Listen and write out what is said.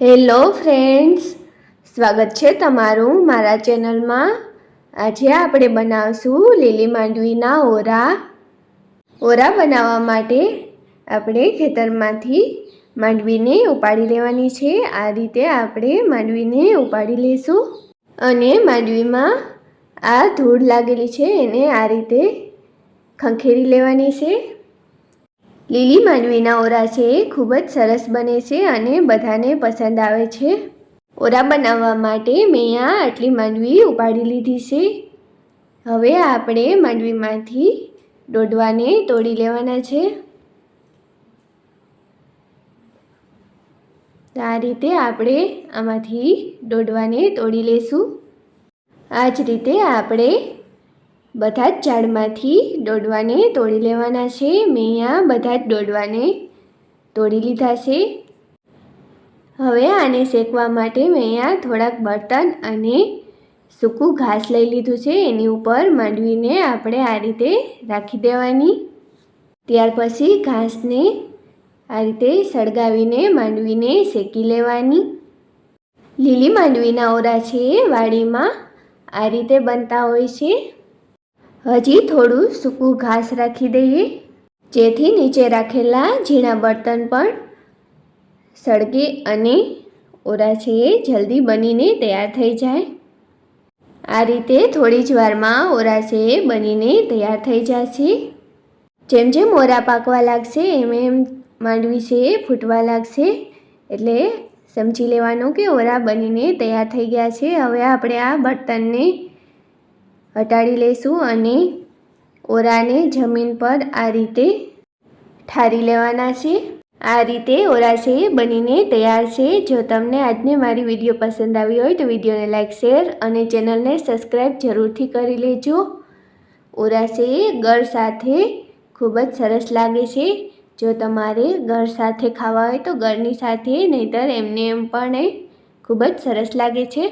Hello friends, સ્વાગત છે તમારું મારા ચેનલમાં। આજે આપણે બનાવશું લીલી માંડવીના ઓરા। ઓરા બનાવવા માટે આપણે ખેતરમાંથી માંડવીને ઉપાડી લેવાની છે। આ રીતે આપણે માંડવીને ઉપાડી લઈશું અને માંડવીમાં આ ધૂળ લાગેલી છે એને આ રીતે ખંખેરી લેવાની છે। લીલી માંડવીના ઓરા છે ખૂબ જ સરસ બને છે અને બધાને પસંદ આવે છે। ઓરા બનાવવા માટે મેં આટલી માંડવી ઉપાડી લીધી છે। હવે આપણે માંડવીમાંથી ડોડવાને તોડી લેવાના છે। આ રીતે આપણે આમાંથી ડોડવાને તોડી લઈશું। આ જ રીતે આપણે બધા જ ઝાડમાંથી ડોડવાને તોડી લેવાના છે। મેં અહીંયા બધા જ ડોડવાને તોડી લીધા છે। હવે આને શેકવા માટે મેં અહીંયા થોડાક બળતણ અને સૂકું ઘાસ લઈ લીધું છે। એની ઉપર માંડવીને આપણે આ રીતે રાખી દેવાની। ત્યાર પછી ઘાસને આ રીતે સળગાવીને માંડવીને શેકી લેવાની। લીલી માંડવીના ઓરા છે વાડીમાં આ રીતે બનતા હોય છે। હજી થોડું સૂકું ઘાસ રાખી દઈએ જેથી નીચે રાખેલા ઝીણા બળતણ પણ સળગે અને ઓરા છે એ જલ્દી બનીને તૈયાર થઈ જાય। આ રીતે થોડી જ વારમાં ઓરા છે એ બનીને તૈયાર થઈ જશે। જેમ જેમ ઓરા પાકવા લાગશે એમ એમ માંડવી છે એ ફૂટવા લાગશે, એટલે સમજી લેવાનું કે ઓરા બનીને તૈયાર થઈ ગયા છે। હવે આપણે આ બળતણને હટાવી લઈશું અને ઓરાને જમીન પર આ રીતે ઠારી લેવાના છે। આ રીતે ઓરા છે બનીને તૈયાર છે। જો તમને આજની મારી વિડીયો પસંદ આવી હોય તો વિડીયોને લાઈક, શેર અને ચેનલને સબસ્ક્રાઈબ જરૂરથી કરી લેજો। ઓરા છે ગળ સાથે ખૂબ જ સરસ લાગે છે। જો તમારે ગળ સાથે ખાવા હોય તો ગળની સાથે, નહીંતર એમને એમ પણ ખૂબ જ સરસ લાગે છે।